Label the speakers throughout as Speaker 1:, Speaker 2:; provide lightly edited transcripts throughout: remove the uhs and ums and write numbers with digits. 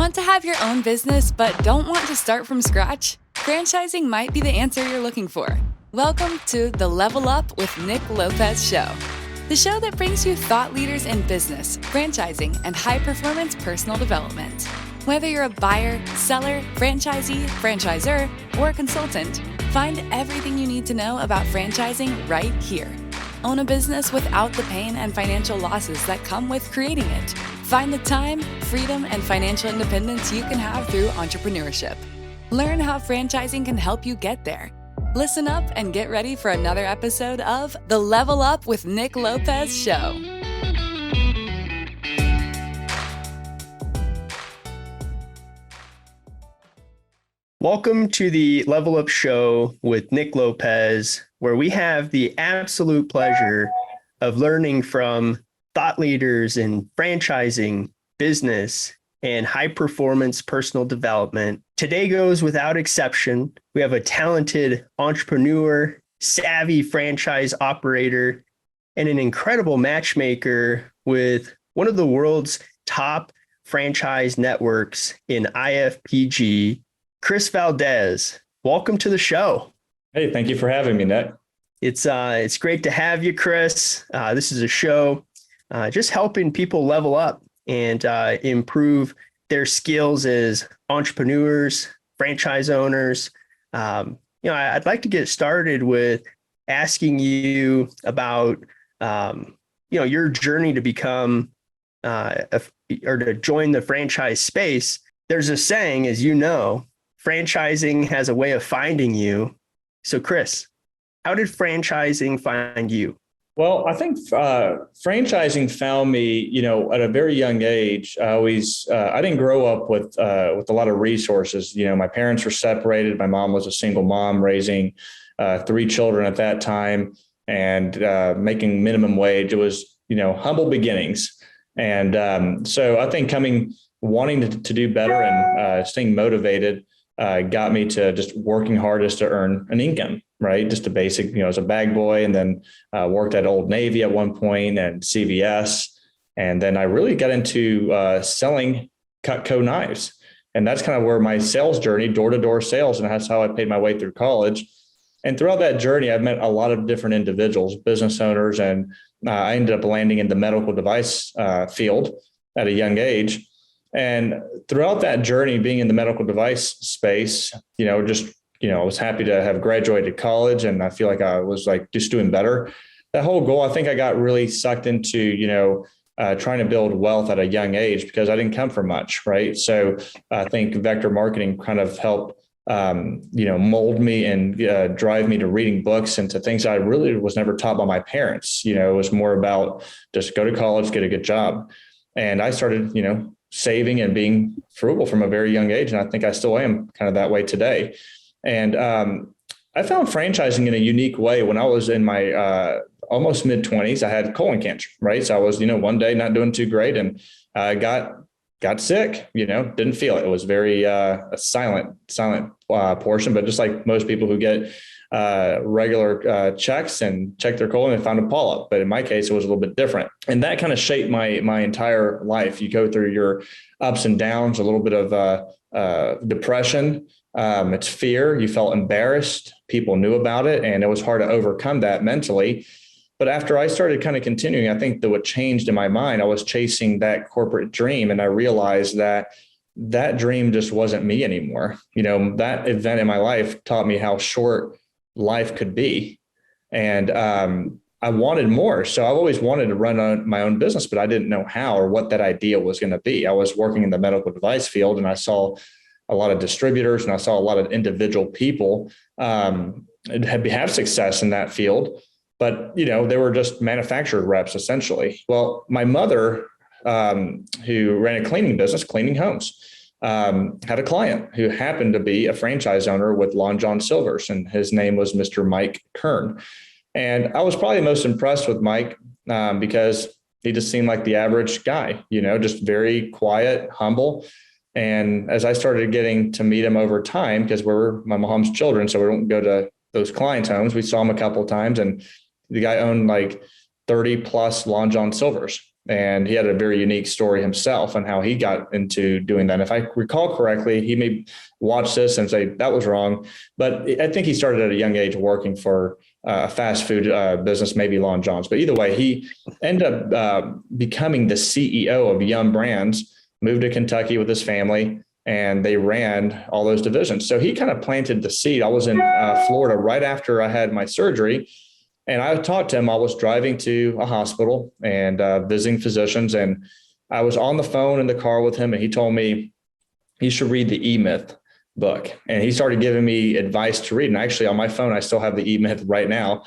Speaker 1: Want to have your own business but don't want to start from scratch? Franchising might be the answer you're looking for. Welcome to the Level Up with Nick Lopez show. The show that brings you thought leaders in business, franchising, and high-performance personal development. Whether you're a buyer, seller, franchisee, franchisor, or a consultant, find everything you need to know about franchising right here. Own a business without the pain and financial losses that come with creating it. Find the time, freedom, and financial independence you can have through entrepreneurship. Learn how franchising can help you get there. Listen up and get ready for another episode of the Level Up with Nick Lopez show.
Speaker 2: Welcome to the Level Up show with Nick Lopez, where we have the absolute pleasure of learning from thought leaders in franchising, business, and high-performance personal development. Today goes without exception. We have a talented entrepreneur, savvy franchise operator, and an incredible matchmaker with one of the world's top franchise networks in IFPG, Chris Valdes. Welcome to the show.
Speaker 3: Hey, thank you for having me, Nick.
Speaker 2: It's great to have you, Chris. This is a show just helping people level up and improve their skills as entrepreneurs, franchise owners. I'd like to get started with asking you about, your journey to become or to join the franchise space. There's a saying, as you know, franchising has a way of finding you. So, Chris, how did franchising find you?
Speaker 3: Well, I think franchising found me, at a very young age. I didn't grow up with a lot of resources. My parents were separated. My mom was a single mom raising 3 children at that time and making minimum wage. It was, humble beginnings. And so I think wanting to do better and staying motivated got me to just working hardest to earn an income. Right. Just a basic, as a bag boy, and then worked at Old Navy at one point and CVS. And then I really got into selling Cutco knives. And that's kind of where my sales journey, door-to-door sales, and that's how I paid my way through college. And throughout that journey, I've met a lot of different individuals, business owners, and I ended up landing in the medical device field at a young age. And throughout that journey, being in the medical device space, I was happy to have graduated college, and I feel like I was just doing better. That whole goal, I think I got really sucked into, trying to build wealth at a young age because I didn't come from much. Right. So I think vector marketing kind of helped, mold me and drive me to reading books and to things I really was never taught by my parents. It was more about just go to college, get a good job. And I started, saving and being frugal from a very young age. And I think I still am kind of that way today. And I found franchising in a unique way when I was in my almost mid-20s. I had colon cancer, right? So I was, one day not doing too great and got sick, didn't feel it. It was very a silent portion, but just like most people who get regular checks and check their colon and found a polyp. But in my case, it was a little bit different. And that kind of shaped my entire life. You go through your ups and downs, a little bit of depression. It's fear. You felt embarrassed. People knew about it, and it was hard to overcome that mentally. But after I started kind of continuing, I think that what changed in my mind, I was chasing that corporate dream, and I realized that dream just wasn't me anymore. That event in my life taught me how short life could be. And I wanted more. So I've always wanted to run my own business, but I didn't know how or what that idea was going to be. I was working in the medical device field, and I saw a lot of distributors, and I saw a lot of individual people have success in that field, but they were just manufacturer reps essentially. Well, my mother, who ran a cleaning business, cleaning homes, had a client who happened to be a franchise owner with Long John Silver's, and his name was Mr. Mike Kern. And I was probably most impressed with Mike because he just seemed like the average guy, just very quiet, humble. And as I started getting to meet him over time, because we're my mom's children, so we don't go to those clients' homes, we saw him a couple of times, and the guy owned 30 plus Long John Silver's. And he had a very unique story himself on how he got into doing that. And if I recall correctly, he may watch this and say that was wrong, but I think he started at a young age working for a fast food business, maybe Long John's. But either way, he ended up becoming the CEO of Yum Brands, moved to Kentucky with his family, and they ran all those divisions. So he kind of planted the seed. I was in Florida right after I had my surgery. And I talked to him. I was driving to a hospital and visiting physicians. And I was on the phone in the car with him. And he told me he should read the E-Myth book. And he started giving me advice to read. And actually on my phone, I still have the E-Myth right now.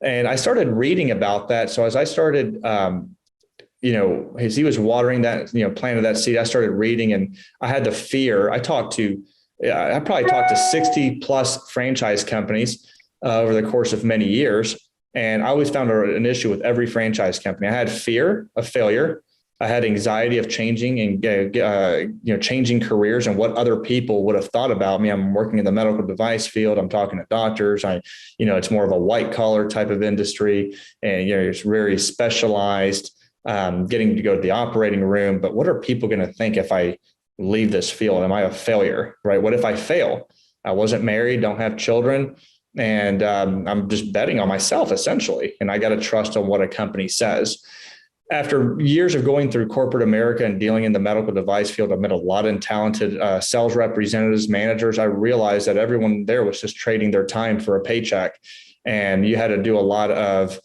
Speaker 3: And I started reading about that. So as I started, as he was watering that, planted that seed, I started reading, and I had the fear. I probably talked to 60 plus franchise companies over the course of many years. And I always found an issue with every franchise company. I had fear of failure. I had anxiety of changing and changing careers and what other people would have thought about me. I'm working in the medical device field. I'm talking to doctors. It's more of a white collar type of industry, and it's very specialized. Getting to go to the operating room, but what are people going to think if I leave this field? Am I a failure, right? What if I fail? I wasn't married, don't have children, and I'm just betting on myself essentially. And I got to trust on what a company says. After years of going through corporate America and dealing in the medical device field, I've met a lot of talented sales representatives, managers. I realized that everyone there was just trading their time for a paycheck. And you had to do a lot of,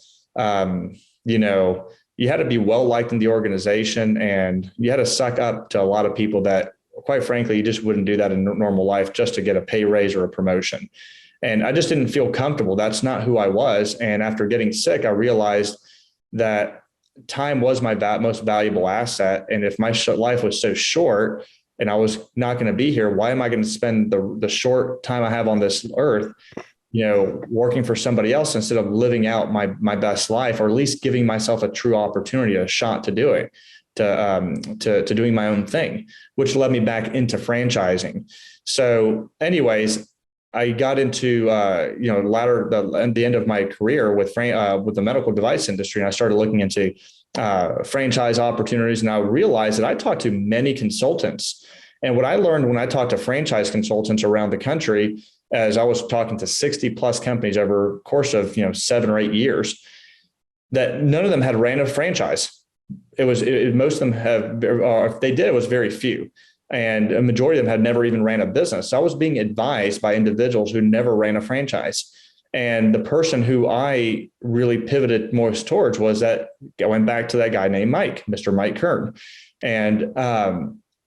Speaker 3: you had to be well liked in the organization, and you had to suck up to a lot of people that, quite frankly, you just wouldn't do that in normal life just to get a pay raise or a promotion. And I just didn't feel comfortable. That's not who I was. And after getting sick, I realized that time was my most valuable asset. And if my life was so short and I was not going to be here, why am I going to spend the short time I have on this earth, working for somebody else instead of living out my best life, or at least giving myself a true opportunity, a shot to do it, to doing my own thing, which led me back into franchising. So anyways, I got into, the end of my career with the medical device industry. And I started looking into franchise opportunities. And I realized that I talked to many consultants. And what I learned when I talked to franchise consultants around the country, as I was talking to 60 plus companies over the course of 7 or 8 years, that none of them had ran a franchise. Most of them have, or if they did, it was very few. And a majority of them had never even ran a business. So I was being advised by individuals who never ran a franchise. And the person who I really pivoted most towards was that I went back to that guy named Mike, Mr. Mike Kern. And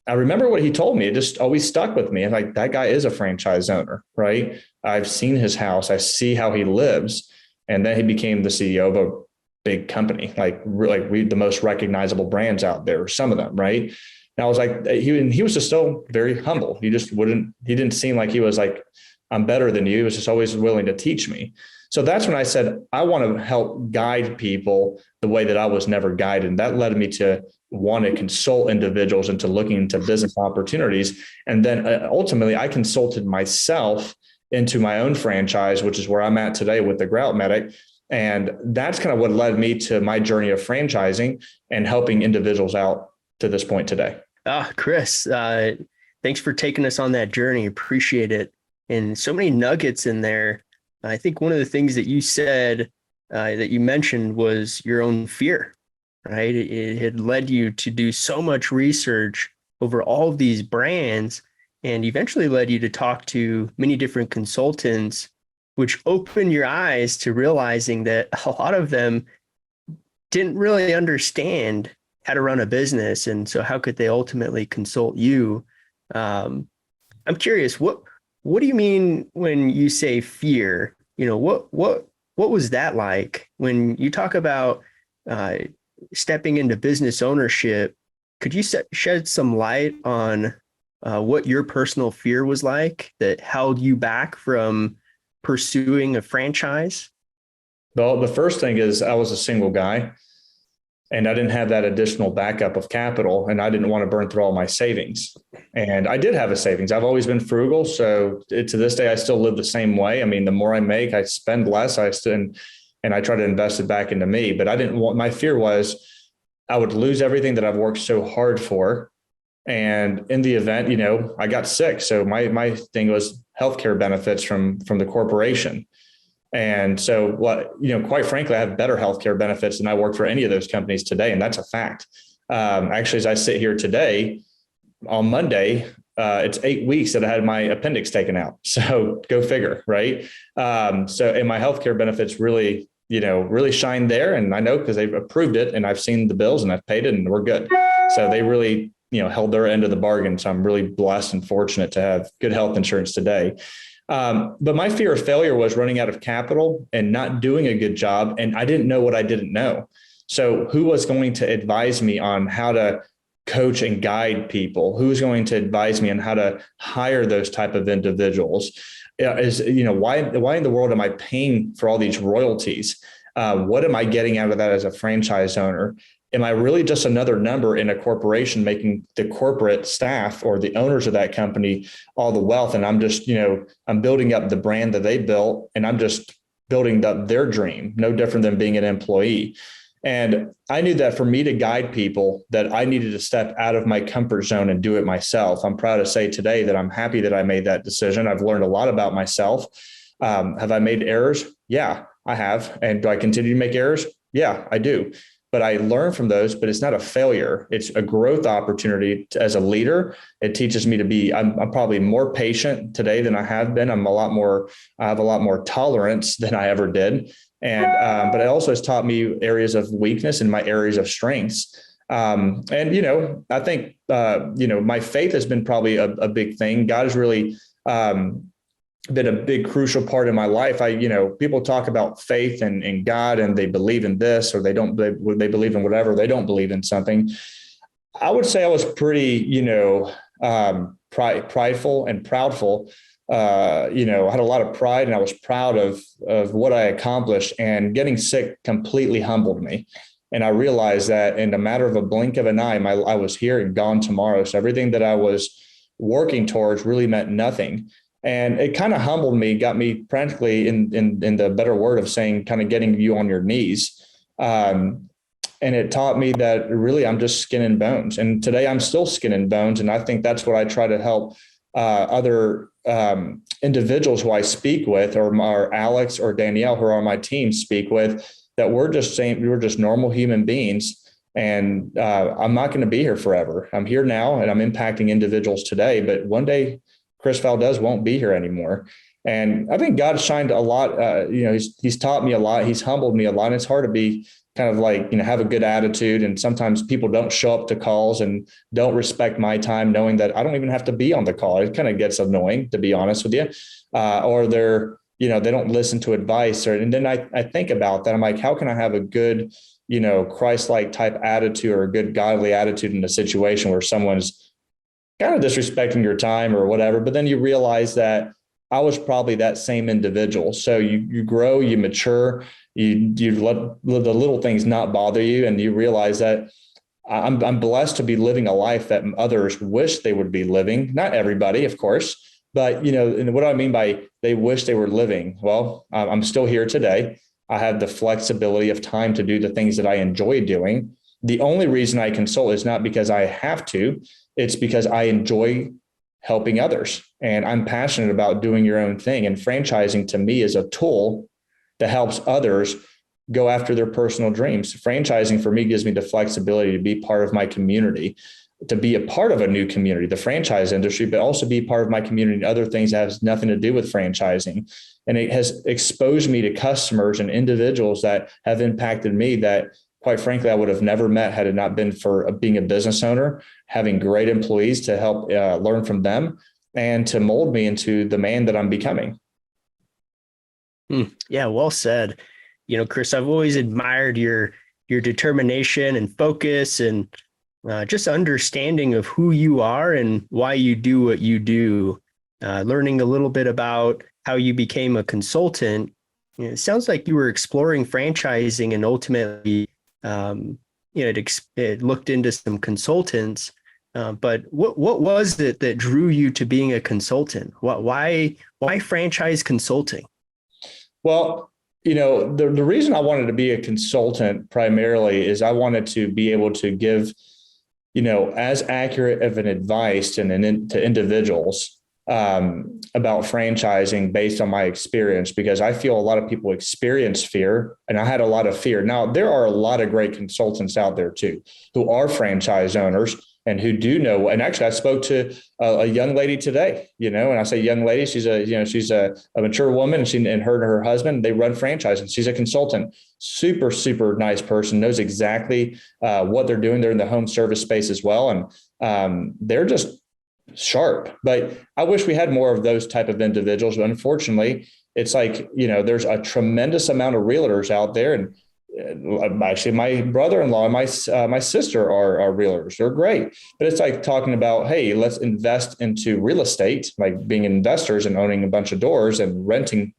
Speaker 3: I remember what he told me. It just always stuck with me. And like, that guy is a franchise owner, right? I've seen his house. I see how he lives. And then he became the CEO of a big company, the most recognizable brands out there, some of them, right? And I was like, he was just so very humble. He didn't seem like he was like, I'm better than you. He was just always willing to teach me. So that's when I said, I want to help guide people the way that I was never guided. And that led me to want to consult individuals into looking into business opportunities. And then ultimately I consulted myself into my own franchise, which is where I'm at today with the Grout Medic. And that's kind of what led me to my journey of franchising and helping individuals out to this point today.
Speaker 2: Chris, thanks for taking us on that journey. Appreciate it. And so many nuggets in there. I think one of the things that you said, that you mentioned, was your own fear, right? It had led you to do so much research over all of these brands, and eventually led you to talk to many different consultants, which opened your eyes to realizing that a lot of them didn't really understand how to run a business. And so how could they ultimately consult you? I'm curious, what do you mean when you say fear? What was that like when you talk about stepping into business ownership? Could you shed some light on what your personal fear was like that held you back from pursuing a franchise?
Speaker 3: Well, the first thing is I was a single guy. And I didn't have that additional backup of capital, and I didn't want to burn through all my savings. And I did have a savings. I've always been frugal. So to this day, I still live the same way. I mean, the more I make, I spend less. And I try to invest it back into me. But I didn't want, my fear was I would lose everything that I've worked so hard for. And in the event, I got sick. So my thing was healthcare benefits from the corporation. And so quite frankly, I have better healthcare benefits than I work for any of those companies today. And that's a fact. Actually, as I sit here today on Monday, it's 8 weeks that I had my appendix taken out. So go figure, right? And my healthcare benefits really shine there. And I know because they've approved it and I've seen the bills and I've paid it and we're good. So they really, held their end of the bargain. So I'm really blessed and fortunate to have good health insurance today. But my fear of failure was running out of capital and not doing a good job. And I didn't know what I didn't know. So who was going to advise me on how to coach and guide people? Who's going to advise me on how to hire those type of individuals? Why in the world am I paying for all these royalties? What am I getting out of that as a franchise owner? Am I really just another number in a corporation making the corporate staff or the owners of that company all the wealth? And I'm just, I'm building up the brand that they built and I'm just building up their dream, no different than being an employee. And I knew that for me to guide people, that I needed to step out of my comfort zone and do it myself. I'm proud to say today that I'm happy that I made that decision. I've learned a lot about myself. Have I made errors? Yeah, I have. And do I continue to make errors? Yeah, I do. But I learn from those, but it's not a failure. It's a growth opportunity as a leader. It teaches me to be, I'm probably more patient today than I have been. I have a lot more tolerance than I ever did. And, but it also has taught me areas of weakness and my areas of strengths. I think, my faith has been probably a big thing. God has really, been a big crucial part of my life. People talk about faith and God and they believe in this or they believe in whatever, they don't believe in something. I would say I was pretty, prideful and proudful. I had a lot of pride and I was proud of what I accomplished, and getting sick completely humbled me. And I realized that in a matter of a blink of an eye, I was here and gone tomorrow. So everything that I was working towards really meant nothing. And it kind of humbled me, got me practically in the better word of saying, kind of getting you on your knees. And it taught me that really I'm just skin and bones. And today I'm still skin and bones. And I think that's what I try to help other individuals who I speak with, or Alex or Danielle, who are on my team, speak with, that we're just normal human beings. And I'm not going to be here forever. I'm here now and I'm impacting individuals today, but one day Chris Valdes won't be here anymore. And I think God shined a lot. He's taught me a lot. He's humbled me a lot. And it's hard to be kind of like, have a good attitude. And sometimes people don't show up to calls and don't respect my time, knowing that I don't even have to be on the call. It kind of gets annoying, to be honest with you. Or they're, they don't listen to advice. And then I think about that. I'm like, how can I have a good, Christ-like type attitude or a good godly attitude in a situation where someone's kind of disrespecting your time or whatever, but then you realize that I was probably that same individual. So you grow, you mature, you let the little things not bother you. And you realize that I'm blessed to be living a life that others wish they would be living. Not everybody, of course, but and what do I mean by they wish they were living? Well, I'm still here today. I have the flexibility of time to do the things that I enjoy doing. The only reason I consult is not because I have to. It's because I enjoy helping others and I'm passionate about doing your own thing. And franchising to me is a tool that helps others go after their personal dreams. Franchising for me gives me the flexibility to be part of my community, to be a part of a new community, the franchise industry, but also be part of my community and other things that has nothing to do with franchising. And it has exposed me to customers and individuals that have impacted me that, quite frankly, I would have never met had it not been for being a business owner, having great employees to help learn from them and to mold me into the man that I'm becoming.
Speaker 2: Yeah, well said. Chris, I've always admired your determination and focus and just understanding of who you are and why you do what you do. Learning a little bit about how you became a consultant. It sounds like you were exploring franchising and ultimately it looked into some consultants, but what was it that drew you to being a consultant? Why franchise consulting?
Speaker 3: Well, The reason I wanted to be a consultant primarily is I wanted to be able to give, as accurate of an advice to individuals about franchising based on my experience, because I feel a lot of people experience fear, and I had a lot of fear. Now, there are a lot of great consultants out there too, who are franchise owners and who do know. And actually, I spoke to a young lady today, and I say young lady, she's a mature woman, and her and her husband, they run franchise, and she's a consultant, super, super nice person, knows exactly what they're doing. They're in the home service space as well. And they're just sharp. But I wish we had more of those type of individuals. But unfortunately, it's like, there's a tremendous amount of realtors out there. And actually, my brother-in-law and my sister are realtors. They're great. But it's like talking about, hey, let's invest into real estate, like being investors and owning a bunch of doors and renting,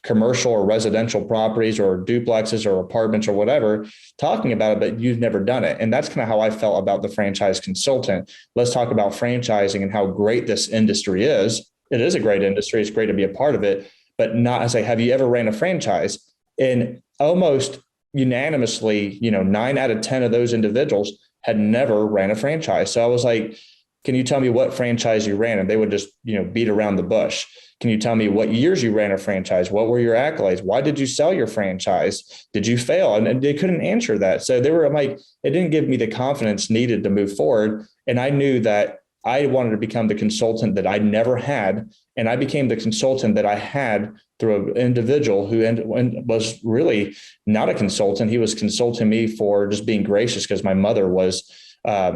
Speaker 3: commercial or residential properties or duplexes or apartments or whatever, talking about it, but you've never done it. And that's kind of how I felt about the franchise consultant. Let's talk about franchising and how great this industry is. It is a great industry. It's great to be a part of it, but not as have you ever ran a franchise? And almost unanimously, 9 out of 10 of those individuals had never ran a franchise. So I was like, can you tell me what franchise you ran? And they would just, beat around the bush. Can you tell me what years you ran a franchise? What were your accolades? Why did you sell your franchise? Did you fail? And they couldn't answer that. So they were like, it didn't give me the confidence needed to move forward. And I knew that I wanted to become the consultant that I never had. And I became the consultant that I had through an individual who was really not a consultant. He was consulting me for just being gracious because my mother was, that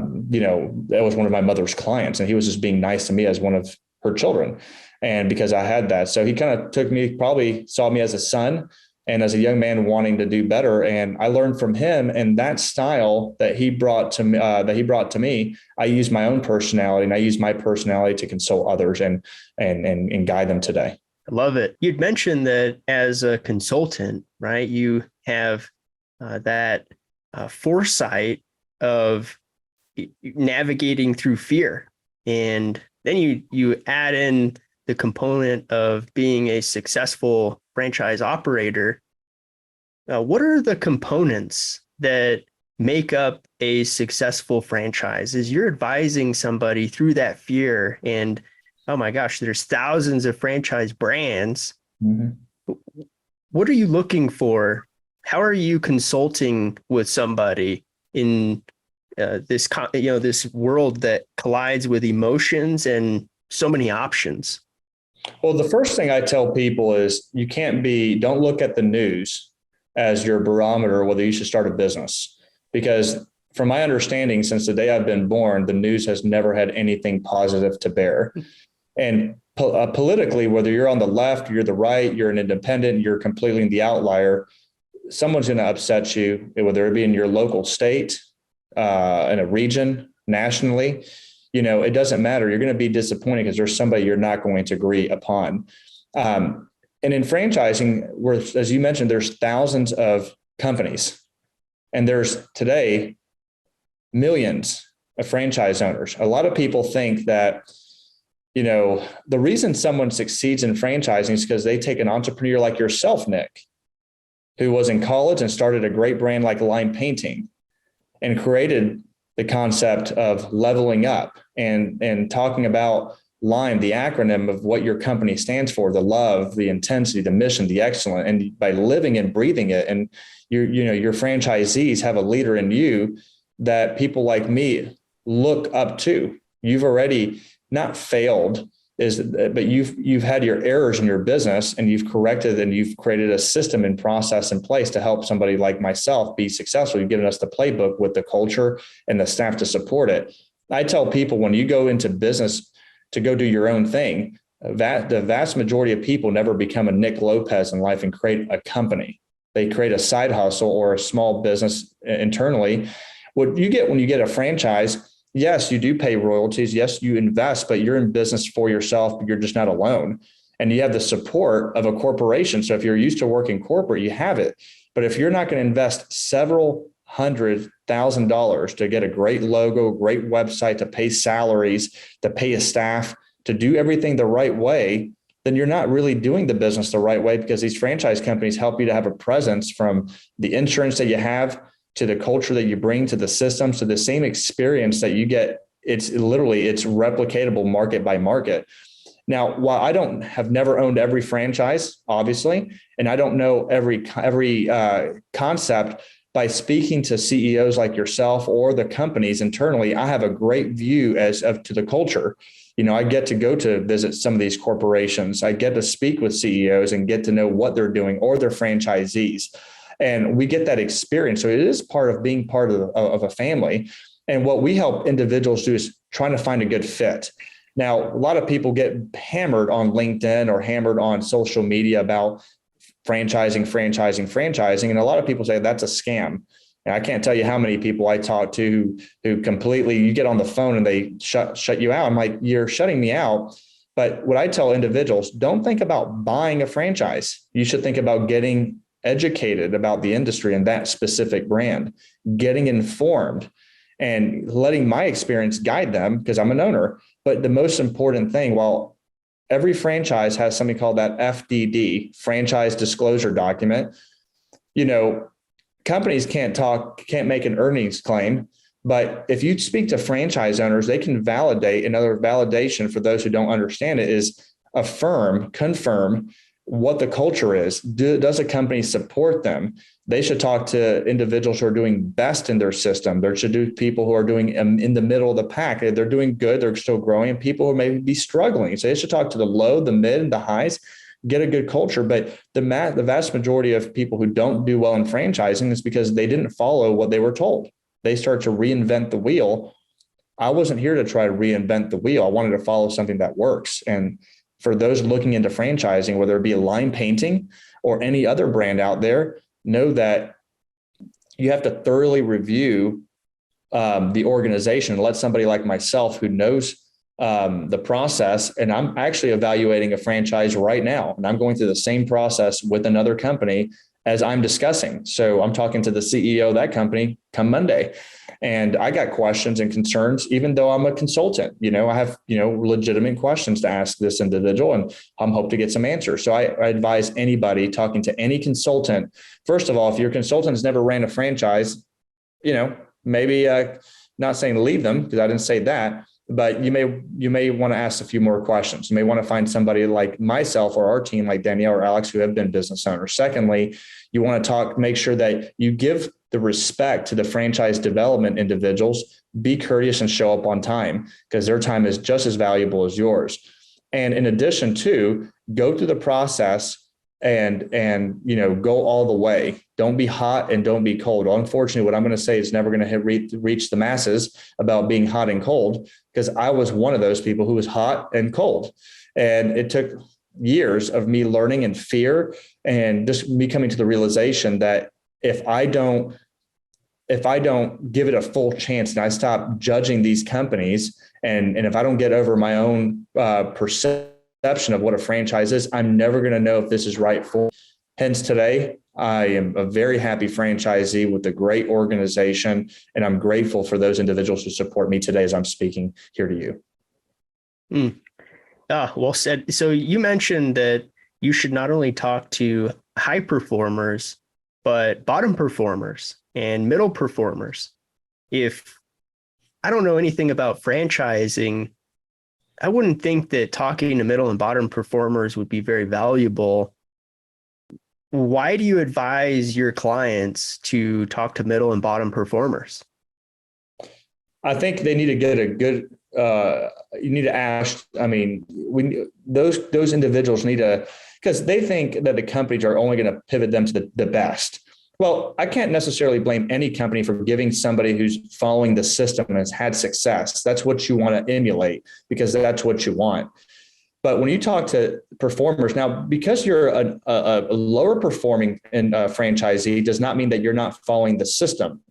Speaker 3: was one of my mother's clients. And he was just being nice to me as one of her children. And because I had that, so he kind of probably saw me as a son and as a young man wanting to do better. And I learned from him, and that style that he brought to me, I use my own personality, and I use my personality to consult others and guide them today.
Speaker 2: I love it. You'd mentioned that as a consultant, right? You have that foresight of navigating through fear. And then you add in the component of being a successful franchise operator. What are the components that make up a successful franchise? As you're advising somebody through that fear, and oh my gosh, there's thousands of franchise brands. Mm-hmm. What are you looking for? How are you consulting with somebody in this world that collides with emotions and so many options?
Speaker 3: Well, the first thing I tell people is don't look at the news as your barometer whether you should start a business. Because from my understanding, since the day I've been born, the news has never had anything positive to bear. And politically, whether you're on the left, you're the right, you're an independent, you're completely the outlier, someone's going to upset you, whether it be in your local state, in a region, nationally. It doesn't matter. You're going to be disappointed because there's somebody you're not going to agree upon. And in franchising, as you mentioned, there's thousands of companies, and there's today millions of franchise owners. A lot of people think that, the reason someone succeeds in franchising is because they take an entrepreneur like yourself, Nick, who was in college and started a great brand like Line Painting and created the concept of leveling up and talking about Lime, the acronym of what your company stands for, the love, the intensity, the mission, the excellence, and by living and breathing it. And your franchisees have a leader in you that people like me look up to. You've already not failed, but you've had your errors in your business, and you've corrected, and you've created a system and process in place to help somebody like myself be successful. You've given us the playbook with the culture and the staff to support it. I tell people, when you go into business to go do your own thing, that the vast majority of people never become a Nick Lopez in life and create a company. They create a side hustle or a small business internally. What you get when you get a franchise, yes, you do pay royalties. Yes, you invest, but you're in business for yourself, but you're just not alone. And you have the support of a corporation. So if you're used to working corporate, you have it. But if you're not going to invest several $100,000 to get a great logo, great website, to pay salaries, to pay a staff, to do everything the right way, then you're not really doing the business the right way, because these franchise companies help you to have a presence, from the insurance that you have to the culture that you bring to the system. So the same experience that you get, it's replicatable market by market. Now, while have never owned every franchise, obviously, and I don't know every concept, by speaking to CEOs like yourself or the companies internally, I have a great view to the culture. I get to go to visit some of these corporations. I get to speak with CEOs and get to know what they're doing, or their franchisees. And we get that experience. So it is part of being part of a family. And what we help individuals do is trying to find a good fit. Now, a lot of people get hammered on LinkedIn or hammered on social media about franchising. And a lot of people say that's a scam. And I can't tell you how many people I talk to who completely, you get on the phone and they shut you out. I'm like, you're shutting me out. But what I tell individuals, don't think about buying a franchise. You should think about getting educated about the industry and that specific brand, getting informed, and letting my experience guide them, because I'm an owner. But the most important thing, while every franchise has something called that FDD, franchise disclosure document, companies can't make an earnings claim. But if you speak to franchise owners, they can validate. Another validation for those who don't understand it is confirm what the culture is. Does a company support them? They should talk to individuals who are doing best in their system. They should do people who are doing in the middle of the pack. They're doing good, they're still growing, and people who may be struggling. So they should talk to the low, the mid, and the highs, get a good culture. But the vast majority of people who don't do well in franchising is because they didn't follow what they were told. They start to reinvent the wheel. I wasn't here to try to reinvent the wheel. I wanted to follow something that works. And for those looking into franchising, whether it be a line painting or any other brand out there, know that you have to thoroughly review the organization. Let somebody like myself who knows the process, and I'm actually evaluating a franchise right now, and I'm going through the same process with another company as I'm discussing. So I'm talking to the CEO of that company come Monday, and I got questions and concerns, even though I'm a consultant. I have, legitimate questions to ask this individual, and I'm hoping to get some answers. So I advise anybody talking to any consultant, first of all, if your consultant has never ran a franchise, maybe not saying leave them, because I didn't say that, but you may want to ask a few more questions. You may want to find somebody like myself or our team, like Danielle or Alex, who have been business owners. Secondly, you want to make sure that you give the respect to the franchise development individuals. Be courteous and show up on time, because their time is just as valuable as yours. And in addition to, go through the process and go all the way. Don't be hot and don't be cold. Well, unfortunately, what I'm going to say is never going to reach the masses about being hot and cold, because I was one of those people who was hot and cold. And it took years of me learning and fear, and just me coming to the realization that if I don't give it a full chance and I stop judging these companies, and if I don't get over my own perception of what a franchise is, I'm never going to know if this is right for me. Hence today, I am a very happy franchisee with a great organization, and I'm grateful for those individuals who support me today as I'm speaking here to you.
Speaker 2: Well said. So you mentioned that you should not only talk to high performers, but bottom performers and middle performers. If I don't know anything about franchising, I wouldn't think that talking to middle and bottom performers would be very valuable. Why do you advise your clients to talk to middle and bottom performers?
Speaker 3: I think they need to get a good, you need to ask, those individuals need to, because they think that the companies are only going to pivot them to the best. Well, I can't necessarily blame any company for giving somebody who's following the system and has had success. That's what you want to emulate, because that's what you want. But when you talk to performers now, because you're a lower performing franchisee does not mean that you're not following the system.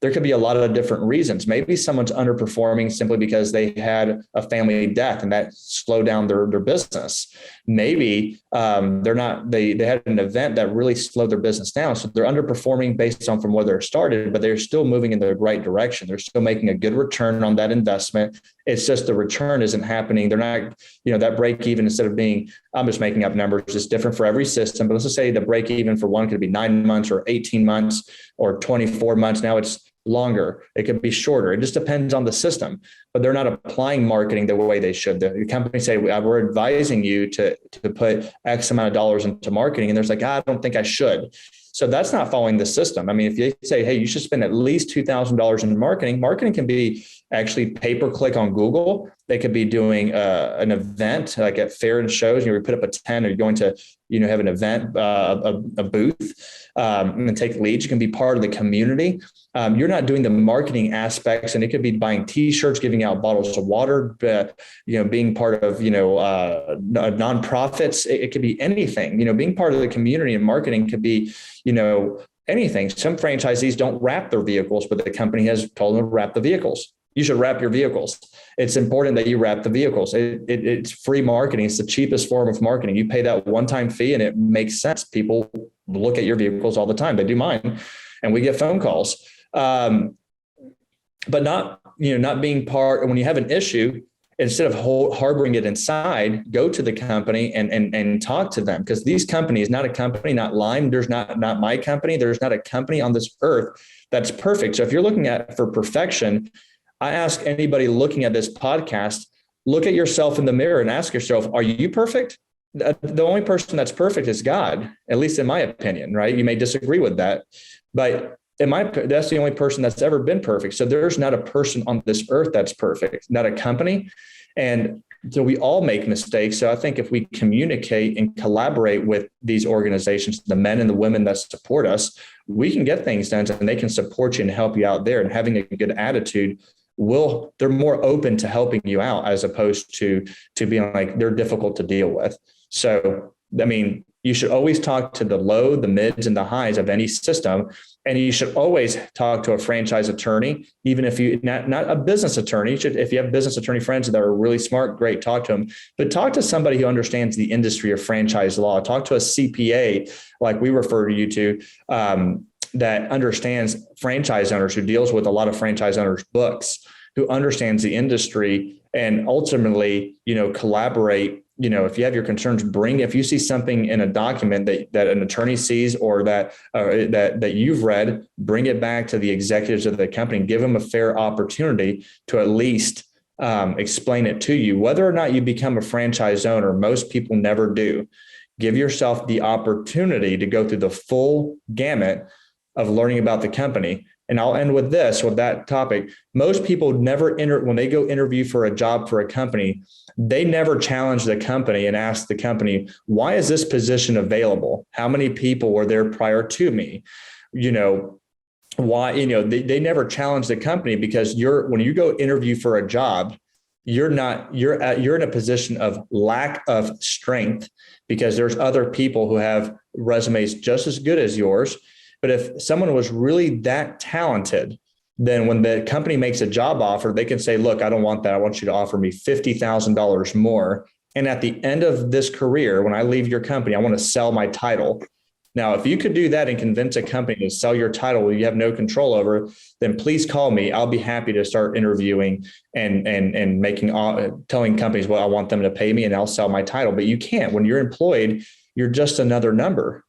Speaker 3: There could be a lot of different reasons. Maybe someone's underperforming simply because they had a family death and that slowed down their business. Maybe they had an event that really slowed their business down. So they're underperforming based on from where they started, but they're still moving in the right direction. They're still making a good return on that investment, It's just the return isn't happening. They're not, that break even, instead of being, I'm just making up numbers, it's different for every system. But let's just say the break even for one could be 9 months or 18 months or 24 months. Now it's longer. It could be shorter. It just depends on the system, but they're not applying marketing the way they should. The company say, we're advising you to put X amount of dollars into marketing. And there's like, I don't think I should. So that's not following the system. I mean, if you say, hey, you should spend at least $2,000 in marketing can be actually pay-per-click on Google. They could be doing an event like at fair and shows. We put up a tent, or you're going to, have an event, a booth, and take leads. You can be part of the community. You're not doing the marketing aspects, and it could be buying T-shirts, giving out bottles of water, being part of, nonprofits. It could be anything. Being part of the community and marketing could be, anything. Some franchisees don't wrap their vehicles, but the company has told them to wrap the vehicles. You should wrap your vehicles. It's important that you wrap the vehicles. It's free marketing. It's the cheapest form of marketing. You pay that one-time fee and it makes sense. People look at your vehicles all the time. They do mine, and we get phone calls. But not being part, when you have an issue, instead of harboring it inside, go to the company and talk to them. Because these companies, not a company, not Lime, there's not my company. There's not a company on this earth that's perfect. So if you're looking for perfection, I ask anybody looking at this podcast, look at yourself in the mirror and ask yourself, are you perfect? The only person that's perfect is God, at least in my opinion, right? You may disagree with that, but that's the only person that's ever been perfect. So there's not a person on this earth that's perfect, not a company. And so we all make mistakes. So I think if we communicate and collaborate with these organizations, the men and the women that support us, we can get things done, and they can support you and help you out there. And having a good attitude, they're more open to helping you out, as opposed to being like they're difficult to deal with. So, I mean, you should always talk to the low, the mids, and the highs of any system. And you should always talk to a franchise attorney, even if you not a business attorney. If you have business attorney friends that are really smart, great, talk to them. But talk to somebody who understands the industry of franchise law. Talk to a CPA, like we refer to you to, that understands franchise owners, who deals with a lot of franchise owners' books, who understands the industry, and ultimately, collaborate. If you have your concerns, if you see something in a document that an attorney sees, or that you've read, bring it back to the executives of the company, give them a fair opportunity to at least explain it to you. Whether or not you become a franchise owner, most people never do. Give yourself the opportunity to go through the full gamut of learning about the company. And I'll end with that topic. Most people never when they go interview for a job for a company, they never challenge the company and ask the company, why is this position available? How many people were there prior to me? Why, they never challenge the company, because when you go interview for a job, you're in a position of lack of strength, because there's other people who have resumes just as good as yours. But if someone was really that talented, then when the company makes a job offer, they can say, look, I don't want that. I want you to offer me $50,000 more. And at the end of this career, when I leave your company, I want to sell my title. Now, if you could do that and convince a company to sell your title you have no control over, then please call me. I'll be happy to start interviewing and telling companies what I want them to pay me, and I'll sell my title. But you can't. When you're employed, you're just another number.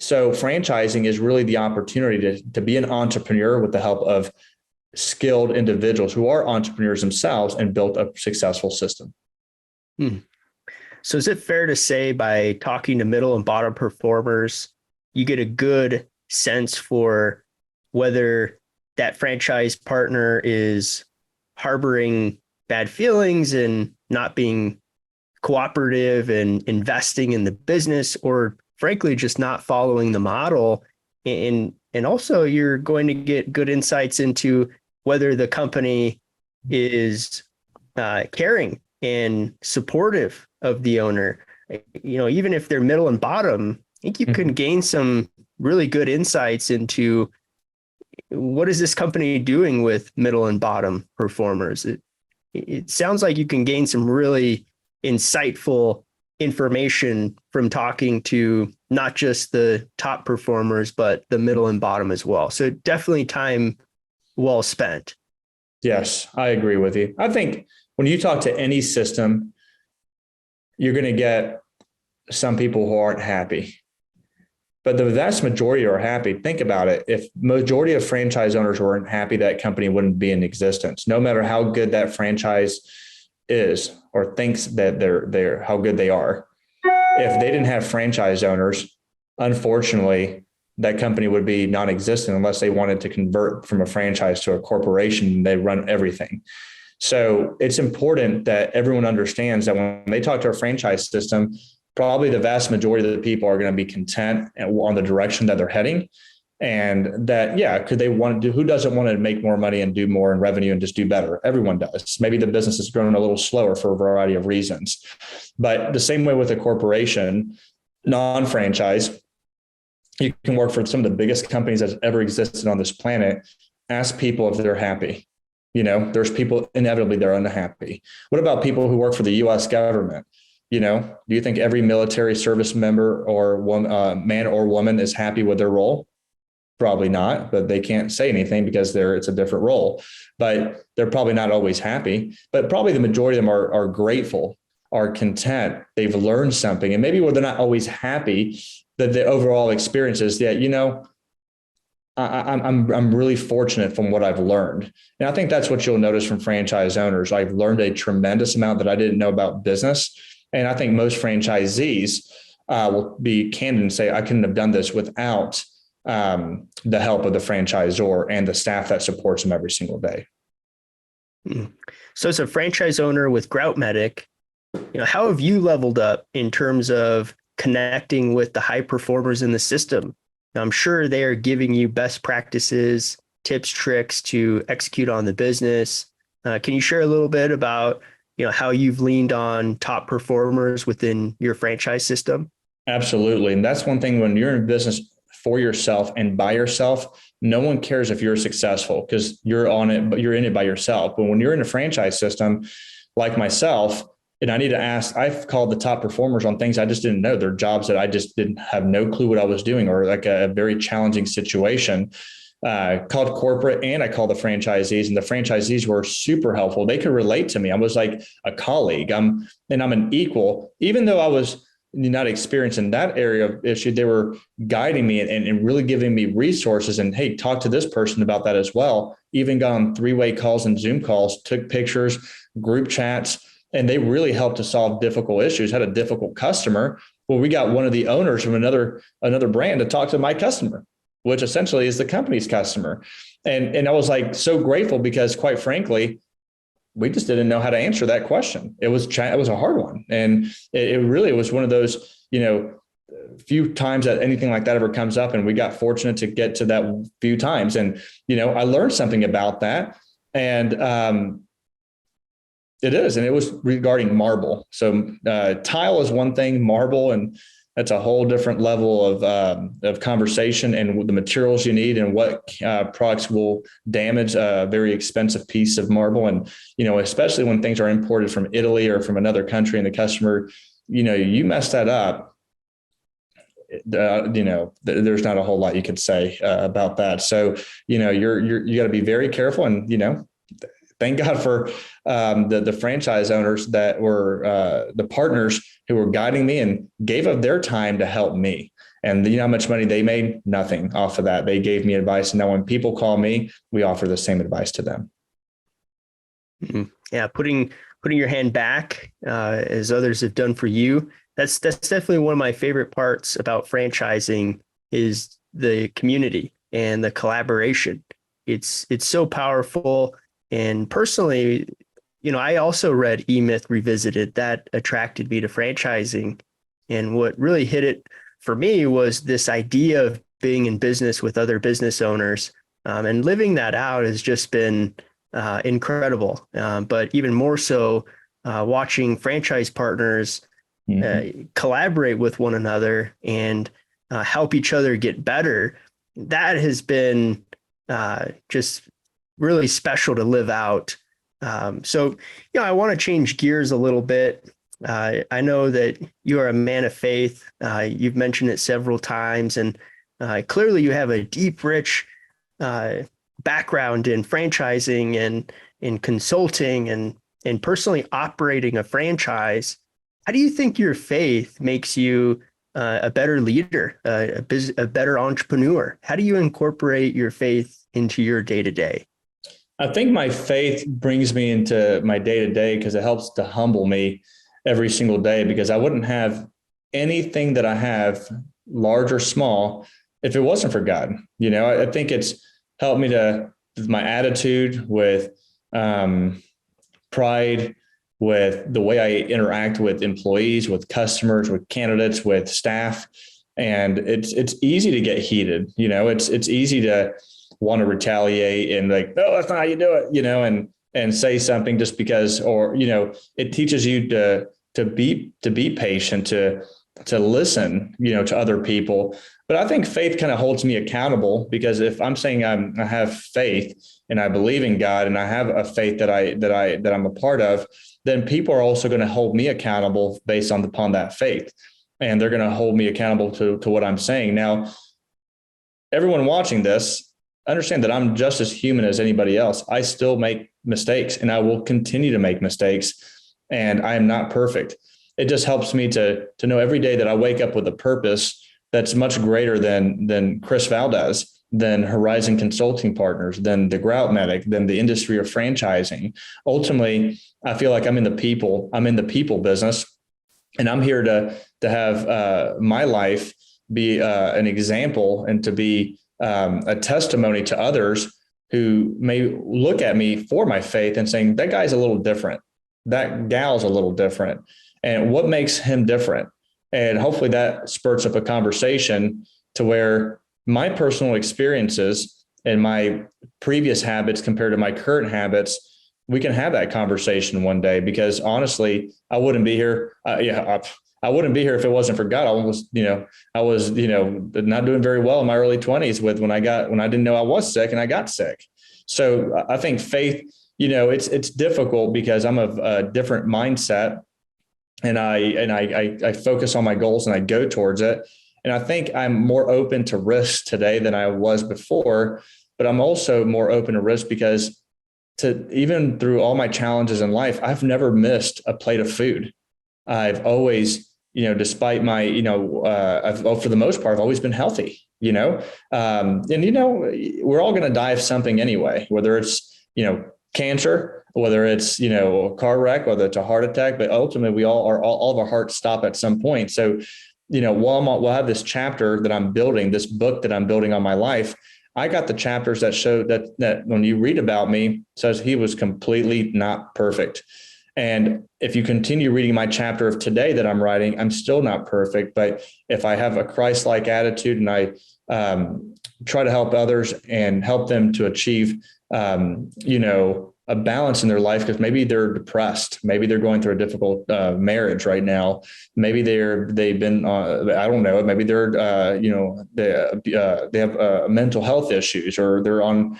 Speaker 3: So franchising is really the opportunity to be an entrepreneur with the help of skilled individuals who are entrepreneurs themselves and built a successful system.
Speaker 2: So is it fair to say, by talking to middle and bottom performers, you get a good sense for whether that franchise partner is harboring bad feelings and not being cooperative and investing in the business, or frankly, just not following the model? And also you're going to get good insights into whether the company is caring and supportive of the owner. Even if they're middle and bottom, I think you can gain some really good insights into what is this company doing with middle and bottom performers. It sounds like you can gain some really insightful information from talking to not just the top performers, but the middle and bottom as well. So definitely time well spent.
Speaker 3: Yes, I agree with you. I think when you talk to any system, you're going to get some people who aren't happy, but the vast majority are happy. Think about it. If majority of franchise owners weren't happy, that company wouldn't be in existence, no matter how good that franchise is or thinks that they're how good they are. If they didn't have franchise owners, unfortunately, that company would be non-existent unless they wanted to convert from a franchise to a corporation. They run everything. So it's important that everyone understands that when they talk to a franchise system, probably the vast majority of the people are going to be content on the direction that they're heading. And that, yeah, could they want to do, who doesn't want to make more money and do more in revenue and just do better? Everyone does. Maybe the business is growing a little slower for a variety of reasons. But the same way with a corporation, non-franchise, you can work for some of the biggest companies that's ever existed on this planet. Ask people if they're happy. There's people inevitably they're unhappy. What about people who work for the U.S. government? Do you think every military service member or man or woman is happy with their role? Probably not, but they can't say anything because it's a different role. But they're probably not always happy. But probably the majority of them are grateful, are content. They've learned something, and maybe where they're not always happy, that the overall experience is that, I'm really fortunate from what I've learned. And I think that's what you'll notice from franchise owners. I've learned a tremendous amount that I didn't know about business. And I think most franchisees will be candid and say, I couldn't have done this without the help of the franchisor and the staff that supports them every single day.
Speaker 2: So as a franchise owner with Grout Medic, how have you leveled up in terms of connecting with the high performers in the system? I'm sure they are giving you best practices, tips, tricks to execute on the business. Can you share a little bit about, how you've leaned on top performers within your franchise system?
Speaker 3: Absolutely. And that's one thing when you're in business for yourself and by yourself, no one cares if you're successful because you're on it, but you're in it by yourself. But when you're in a franchise system like myself, and I need to ask, I've called the top performers on things I just didn't know. They're jobs that I just didn't have no clue what I was doing, or like a very challenging situation. Called corporate, and I called the franchisees, and the franchisees were super helpful. They could relate to me. I was like a colleague. I'm an equal, even though I was not experienced in that area of issue. They were guiding me and really giving me resources. And hey, talk to this person about that as well. Even got on 3-way calls and Zoom calls, took pictures, group chats. And they really helped to solve difficult issues. Had a difficult customer. Well, we got one of the owners from another brand to talk to my customer, which essentially is the company's customer. And I was like so grateful because, quite frankly, we just didn't know how to answer that question. It was a hard one. And it really was one of those, few times that anything like that ever comes up. And we got fortunate to get to that few times. And, I learned something about that. And, it is. And it was regarding marble. So tile is one thing, marble, and that's a whole different level of conversation and the materials you need and what products will damage a very expensive piece of marble. And, especially when things are imported from Italy or from another country and the customer, you mess that up, there's not a whole lot you could say about that. So, you got to be very careful and, thank God for the franchise owners that were the partners who were guiding me and gave up their time to help me. And you know how much money they made? Nothing off of that. They gave me advice. And now when people call me, we offer the same advice to them.
Speaker 2: Mm-hmm. Yeah, putting your hand back as others have done for you. That's definitely one of my favorite parts about franchising is the community and the collaboration. It's so powerful. And personally, I also read E-Myth Revisited. That attracted me to franchising. And what really hit it for me was this idea of being in business with other business owners. And living that out has just been incredible. But even more so, watching franchise partners collaborate with one another and help each other get better. That has been just really special to live out. So, I want to change gears a little bit. I know that you are a man of faith. You've mentioned it several times, and clearly you have a deep, rich background in franchising and in consulting and personally operating a franchise, how do you think your faith makes you a better leader, a better entrepreneur? How do you incorporate your faith into your day-to-day?
Speaker 3: I think my faith brings me into my day to day because it helps to humble me every single day, because I wouldn't have anything that I have, large or small, if it wasn't for God. I think it's helped me to, with my attitude, with pride, with the way I interact with employees, with customers, with candidates, with staff. And it's easy to get heated. It's easy to want to retaliate and like, no, that's not how you do it, and say something just because, or, it teaches you to be patient, to listen, to other people. But I think faith kind of holds me accountable, because if I'm saying I have faith and I believe in God and I have a faith that I'm a part of, then people are also going to hold me accountable based upon that faith. And they're going to hold me accountable to what I'm saying. Now, everyone watching this, understand that I'm just as human as anybody else. I still make mistakes and I will continue to make mistakes, and I am not perfect. It just helps me to know every day that I wake up with a purpose that's much greater than Chris Valdes, than Horizon Consulting Partners, than the Grout Medic, than the industry of franchising. Ultimately, I feel like I'm in the people business, and I'm here to have my life be an example and to be a testimony to others who may look at me for my faith and saying, that guy's a little different. That gal's a little different. And what makes him different? And hopefully that spurts up a conversation to where my personal experiences and my previous habits compared to my current habits, we can have that conversation one day. Because honestly, I wouldn't be here. I wouldn't be here if it wasn't for God. I was not doing very well in my early 20s when I didn't know I was sick and I got sick. So I think faith, it's difficult because I'm of a different mindset, and I focus on my goals and I go towards it. And I think I'm more open to risk today than I was before, but I'm also more open to risk because even through all my challenges in life, I've never missed a plate of food. I've always, despite my, for the most part, I've always been healthy, and, we're all going to die of something anyway, whether it's, cancer, whether it's, a car wreck, whether it's a heart attack, but ultimately we all of our hearts stop at some point. So, we'll have this chapter that I'm building, this book that I'm building on my life. I got the chapters that show that when you read about me, says he was completely not perfect. And if you continue reading my chapter of today that I'm writing, I'm still not perfect. But if I have a Christ-like attitude and I try to help others and help them to achieve, a balance in their life, because maybe they're depressed, maybe they're going through a difficult marriage right now, maybe they've been I don't know, maybe they're they have mental health issues, or they're on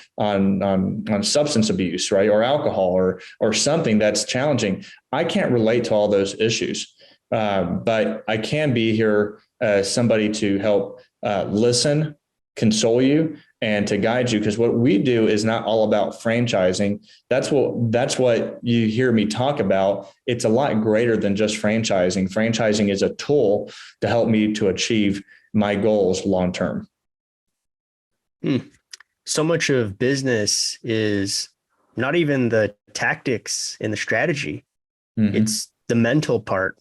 Speaker 3: substance abuse, right, or alcohol, or something that's challenging. I can't relate to all those issues, but I can be here as somebody to help listen, console you, and to guide you, because what we do is not all about franchising. That's what you hear me talk about. It's a lot greater than just franchising. Franchising is a tool to help me to achieve my goals long term.
Speaker 2: So much of business is not even the tactics and the strategy. Mm-hmm. It's the mental part.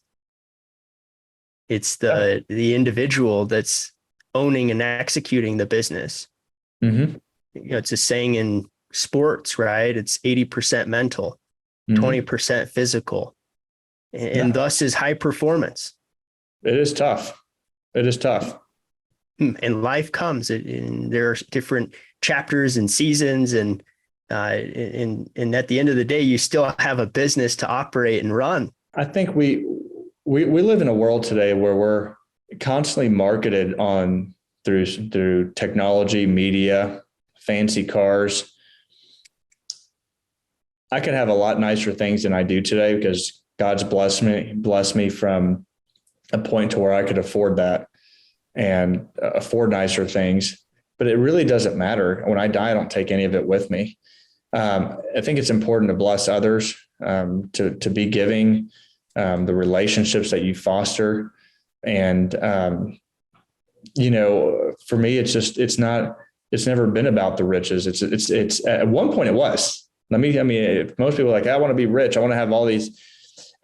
Speaker 2: It's the individual that's owning and executing the business. Mm-hmm. It's a saying in sports, right? It's 80% mental, 20% physical, and thus is high performance.
Speaker 3: It is tough.
Speaker 2: And life comes, and there are different chapters and seasons, and at the end of the day, you still have a business to operate and run.
Speaker 3: I think we live in a world today where we're constantly marketed on through technology, media, fancy cars. I could have a lot nicer things than I do today because God's blessed me from a point to where I could afford that and afford nicer things. but it really doesn't matter. When I die, I don't take any of it with me. I think it's important to bless others, to be giving, the relationships that you foster. And, for me, it's never been about the riches. It's at one point it was. If most people are like, I want to be rich, I want to have all these.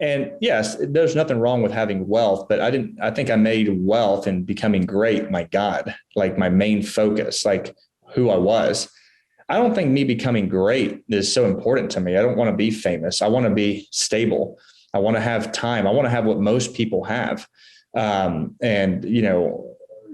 Speaker 3: And yes, there's nothing wrong with having wealth, but I think I made wealth and becoming great, my God, like my main focus, like who I was. I don't think me becoming great is so important to me. I don't want to be famous. I want to be stable. I want to have time. I want to have what most people have. And,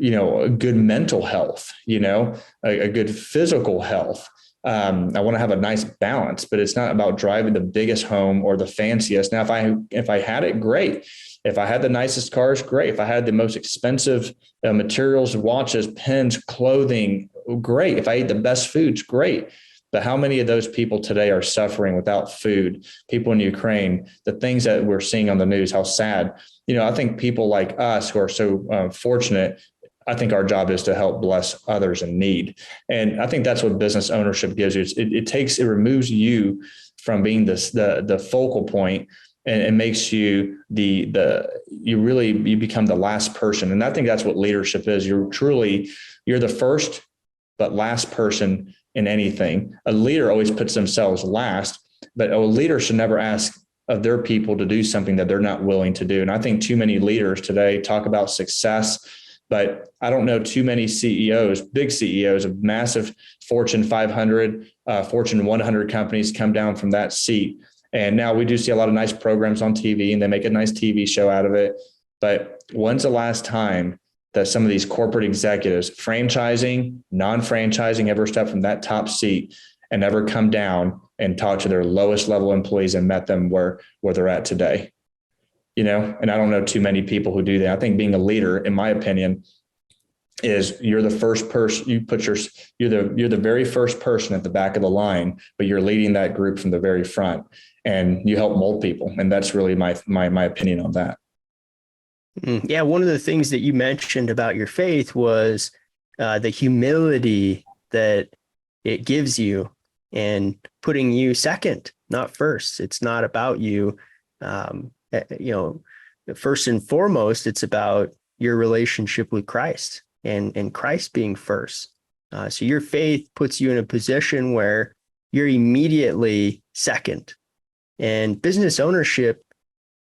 Speaker 3: a good mental health, a good physical health. I want to have a nice balance, but it's not about driving the biggest home or the fanciest. Now, if I had it, great. If I had the nicest cars, great. If I had the most expensive materials, watches, pens, clothing, great. If I ate the best foods, great. But how many of those people today are suffering without food? People in Ukraine, the things that we're seeing on the news, how sad. I think people like us who are so fortunate, I think our job is to help bless others in need. And I think that's what business ownership gives you. It removes you from being the focal point, and it makes you you become the last person. And I think that's what leadership is. You're the first, but last person in anything. A leader always puts themselves last, but a leader should never ask of their people to do something that they're not willing to do. And I think too many leaders today talk about success, but I don't know too many CEOs, big CEOs of massive Fortune 500, Fortune 100 companies come down from that seat. And now we do see a lot of nice programs on TV, and they make a nice TV show out of it. But when's the last time that some of these corporate executives, franchising, non-franchising, ever step from that top seat and ever come down and talk to their lowest level employees and met them where they're at today? And I don't know too many people who do that. I think being a leader, in my opinion, is you're the first person. You're the very first person at the back of the line, but you're leading that group from the very front, and you help mold people. And that's really my opinion on that.
Speaker 2: Yeah, one of the things that you mentioned about your faith was the humility that it gives you, and putting you second, not first. It's not about you. First and foremost, it's about your relationship with Christ and Christ being first. So your faith puts you in a position where you're immediately second. And business ownership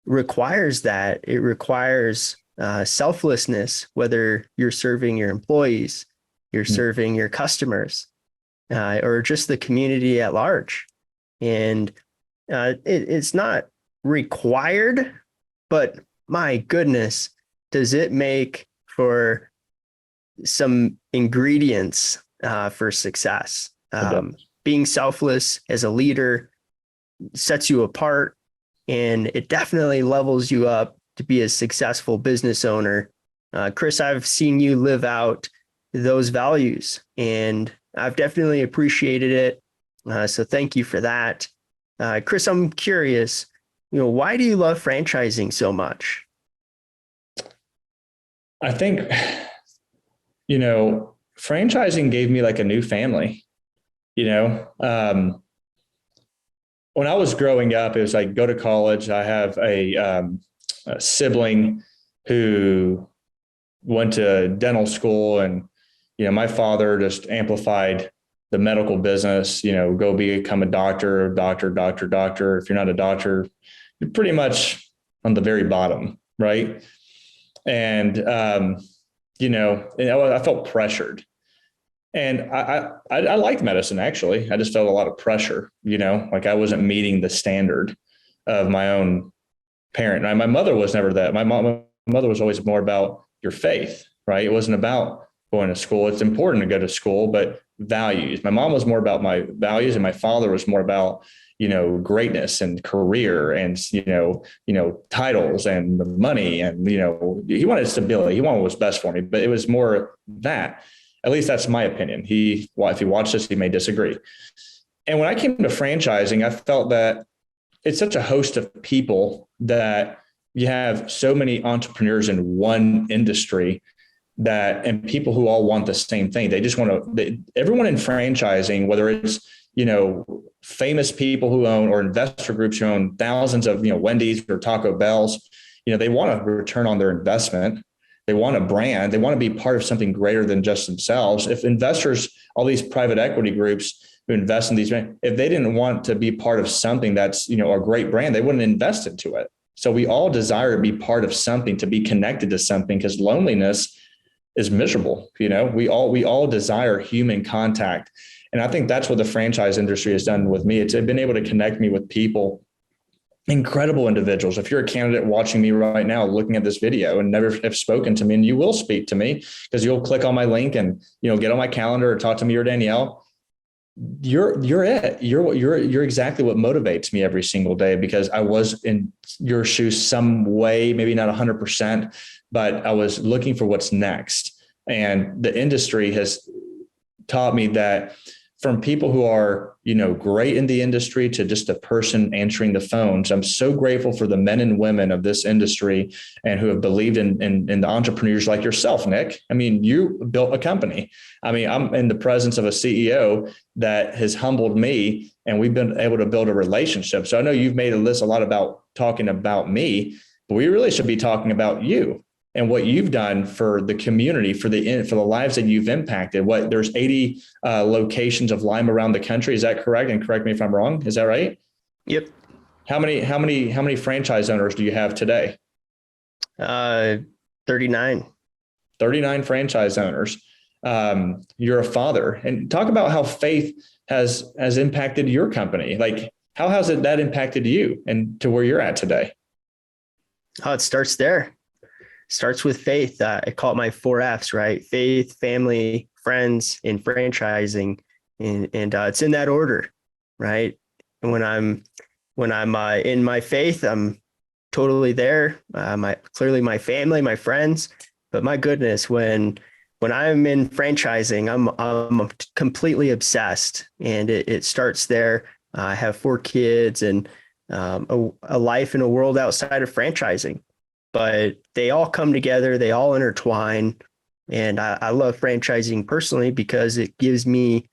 Speaker 2: requires that. It requires selflessness, whether you're serving your employees, you're serving your customers, or just the community at large. And it's not required, but my goodness, does it make for some ingredients for success. Being selfless as a leader sets you apart, and it definitely levels you up to be a successful business owner. Chris, I've seen you live out those values, and I've definitely appreciated it. So thank you for that. Chris, I'm curious, why do you love franchising so much?
Speaker 3: I think, franchising gave me like a new family. When I was growing up, it was like, go to college. I have a sibling who went to dental school, and, my father just amplified the medical business, go become a doctor. If you're not a doctor, you're pretty much on the very bottom. Right. And, I felt pressured, and I liked medicine. Actually, I just felt a lot of pressure, like I wasn't meeting the standard of my own parent. My mother was never that. My mother was always more about your faith, right? It wasn't about going to school. It's important to go to school, but values. My mom was more about my values, and my father was more about, greatness and career and, titles and the money. And, he wanted stability. He wanted what was best for me, but it was more that. At least that's my opinion. If he watched this, he may disagree. And when I came to franchising, I felt that it's such a host of people, that you have so many entrepreneurs in one industry, and people who all want the same thing. They just want to, everyone in franchising, whether it's, famous people who own, or investor groups who own thousands of, Wendy's or Taco Bells, they want a return on their investment. They want a brand. They want to be part of something greater than just themselves. If investors, all these private equity groups who invest in these, if they didn't want to be part of something that's, a great brand, they wouldn't invest into it. So we all desire to be part of something, to be connected to something, because loneliness is miserable. We all desire human contact. And I think that's what the franchise industry has done with me. It's been able to connect me with people, incredible individuals. If you're a candidate watching me right now, looking at this video and never have spoken to me, and you will speak to me because you'll click on my link and, get on my calendar or talk to me or Danielle, you're it. You're exactly what motivates me every single day, because I was in your shoes some way, maybe not 100%, but I was looking for what's next. And the industry has taught me that, from people who are, great in the industry to just a person answering the phones. I'm so grateful for the men and women of this industry and who have believed in the entrepreneurs like yourself, Nick. I mean, you built a company. I mean, I'm in the presence of a CEO that has humbled me, and we've been able to build a relationship. So I know you've made a lot about talking about me, but we really should be talking about you and what you've done for the community, for the lives that you've impacted. There's 80 locations of Lime around the country. Is that correct? And correct me if I'm wrong. Is that right?
Speaker 2: Yep.
Speaker 3: How many franchise owners do you have today?
Speaker 2: 39.
Speaker 3: 39 franchise owners. You're a father, and talk about how faith has impacted your company. Like, how has that impacted you and to where you're at today?
Speaker 2: Oh, it starts there. Starts with faith. I call it my 4 F's, right? Faith, family, friends, and franchising. And it's in that order, right? And when I'm in my faith, I'm totally there. Clearly my family, my friends, but my goodness, when I'm in franchising, I'm completely obsessed, and it starts there. I have 4 kids and a life in a world outside of franchising. But they all come together, they all intertwine. And I love franchising personally because it gives me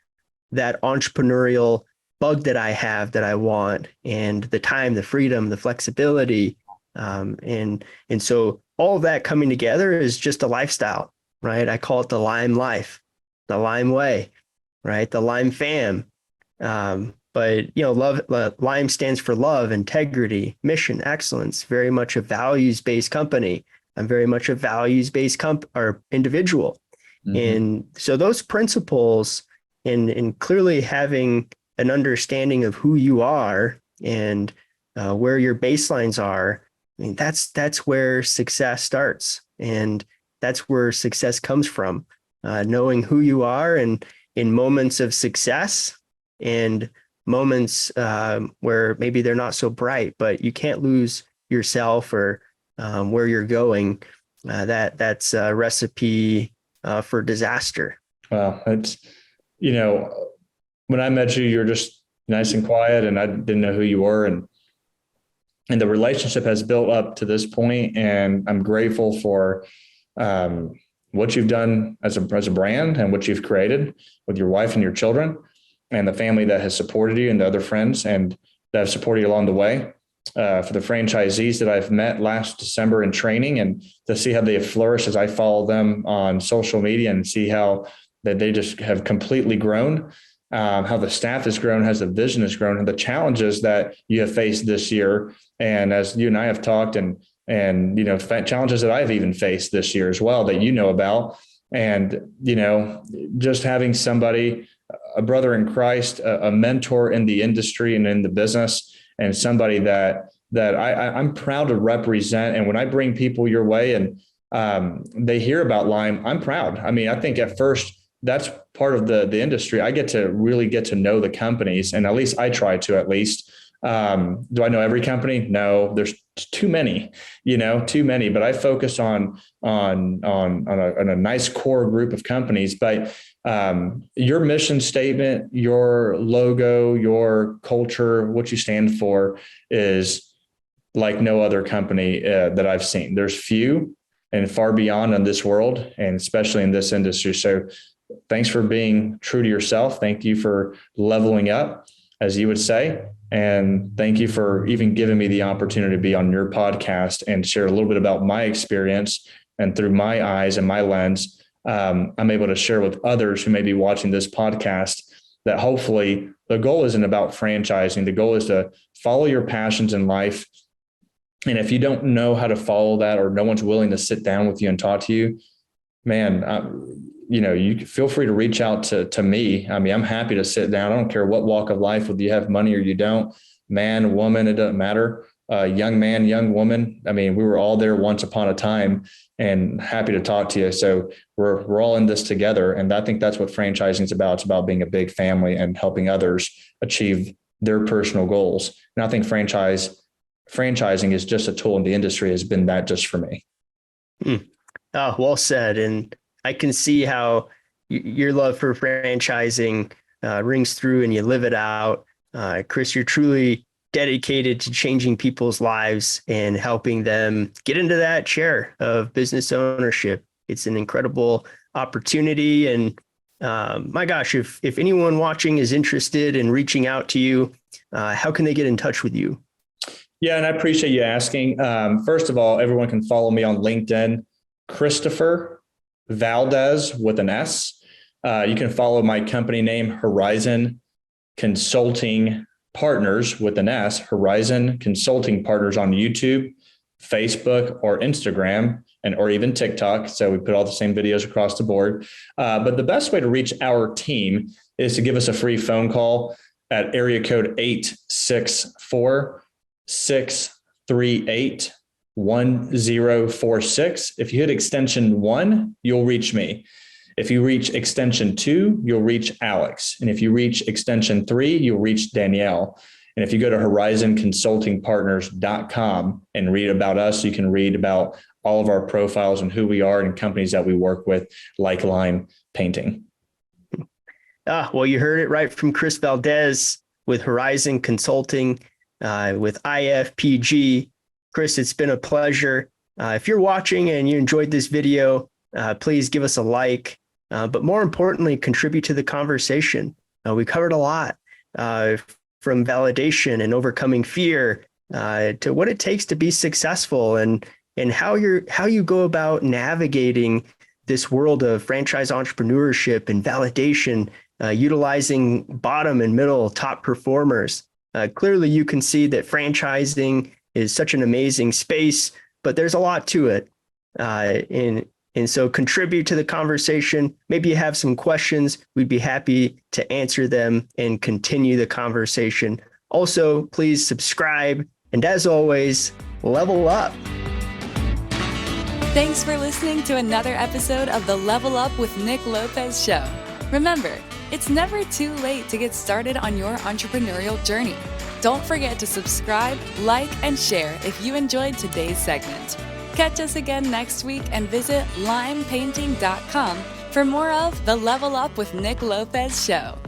Speaker 2: that entrepreneurial bug that I have that I want, and the time, the freedom, the flexibility. And so all of that coming together is just a lifestyle, right? I call it the Lime life, the Lime way, right? The Lime fam. But, love, Lime stands for love, integrity, mission, excellence, very much a values-based company. I'm very much a values-based or individual. Mm-hmm. And so those principles and clearly having an understanding of who you are and where your baselines are, I mean, that's where success starts. And that's where success comes from, knowing who you are, and in moments of success and moments where maybe they're not so bright, but you can't lose yourself or where you're going. That's a recipe for disaster.
Speaker 3: Wow. It's, when I met you, you're just nice and quiet, and I didn't know who you were. And the relationship has built up to this point, and I'm grateful for what you've done as a brand and what you've created with your wife and your children, and the family that has supported you, and the other friends and that have supported you along the way. For the franchisees that I've met last December in training, and to see how they have flourished as I follow them on social media and see how that they just have completely grown, how the staff has grown, how the vision has grown, and the challenges that you have faced this year. And as you and I have talked, and challenges that I've even faced this year as well that you know about. And, just having somebody, a brother in Christ, a mentor in the industry and in the business, and somebody that I'm proud to represent. And when I bring people your way and they hear about Lime, I'm proud. I mean, I think at first that's part of the industry. I get to really get to know the companies, and at least I try to. At least, do I know every company? No, there's too many. But I focus on a nice core group of companies. But your mission statement, your logo, your culture, what you stand for is like no other company that I've seen. There's few and far beyond in this world, and especially in this industry. So thanks for being true to yourself. Thank you for leveling up, as you would say. And thank you for even giving me the opportunity to be on your podcast and share a little bit about my experience. And through my eyes and my lens, I'm able to share with others who may be watching this podcast that hopefully the goal isn't about franchising. The goal is to follow your passions in life. And if you don't know how to follow that, or no one's willing to sit down with you and talk to you, man, you feel free to reach out to me. I mean, I'm happy to sit down. I don't care what walk of life, whether you have money or you don't, man, woman, it doesn't matter. Young man, young woman. I mean, we were all there once upon a time, and happy to talk to you. So we're all in this together. And I think that's what franchising is about. It's about being a big family and helping others achieve their personal goals. And I think franchising is just a tool, and the industry has been that just for me.
Speaker 2: Oh, well said. And I can see how your love for franchising rings through and you live it out. Chris, you're truly dedicated to changing people's lives and helping them get into that chair of business ownership. It's an incredible opportunity. And my gosh, if anyone watching is interested in reaching out to you, how can they get in touch with you?
Speaker 3: Yeah, and I appreciate you asking. First of all, everyone can follow me on LinkedIn, Christopher Valdes with an S. You can follow my company name, Horizon Consulting Partners with an S, Horizon Consulting Partners on YouTube, Facebook, or Instagram, or even TikTok. So we put all the same videos across the board. But the best way to reach our team is to give us a free phone call at area code 864-638-1046. If you hit extension 1, you'll reach me. If you reach extension 2, you'll reach Alex. And if you reach extension 3, you'll reach Danielle. And if you go to horizonconsultingpartners.com and read about us, you can read about all of our profiles and who we are and companies that we work with, like Lime Painting.
Speaker 2: Well, you heard it right from Chris Valdes with Horizon Consulting, with IFPG. Chris, it's been a pleasure. If you're watching and you enjoyed this video, please give us a like. But more importantly, contribute to the conversation. We covered a lot, from validation and overcoming fear to what it takes to be successful, and how you go about navigating this world of franchise entrepreneurship and validation, utilizing bottom and middle top performers. Clearly, you can see that franchising is such an amazing space, but there's a lot to it. And so contribute to the conversation. Maybe you have some questions. We'd be happy to answer them and continue the conversation. Also, please subscribe. And as always, level up.
Speaker 1: Thanks for listening to another episode of the Level Up with Nick Lopez show. Remember, it's never too late to get started on your entrepreneurial journey. Don't forget to subscribe, like, and share if you enjoyed today's segment. Catch us again next week and visit limepainting.com for more of the Level Up with Nick Lopez show.